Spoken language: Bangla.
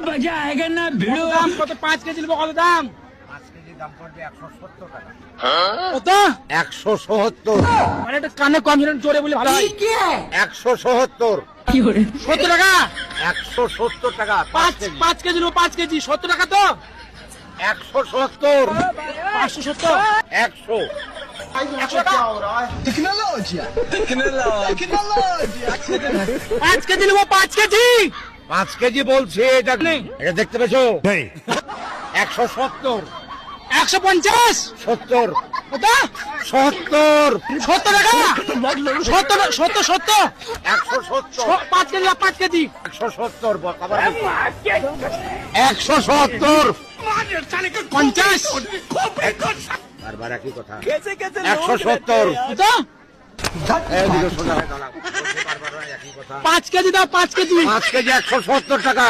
मजा आएगा ना भिड़ो। দাম কত? 5 কেজি নেবো, কত দাম? 5 কেজি দাম পড়বে 170 টাকা। কত? 170। মানে একটা কানে কম ছিল, জোরে বলে ভালো হয়। 170। 70 টাকা। 170 টাকা 5 কেজি নেবো, 5 কেজি 70 টাকা তো? 170। 570। 100। 100 টাকা। 5 কেজি নেবো, 5 কেজি। 5 কেজি বলছে, এটা নেই। এটা দেখতে পেছো? 170। 150। 70। কত? 70। 70 টাকা। 70 70 170। 5 কেজি, 5 কেজি। 170 আবার 170। 50। বারবার একই কথা। 170। কত? এদিকে সোজা হয়ে দাঁড়াও। বারবার একই কথা। 5 কেজি দাও, 5 কেজি। 5 কেজি 170 টাকা।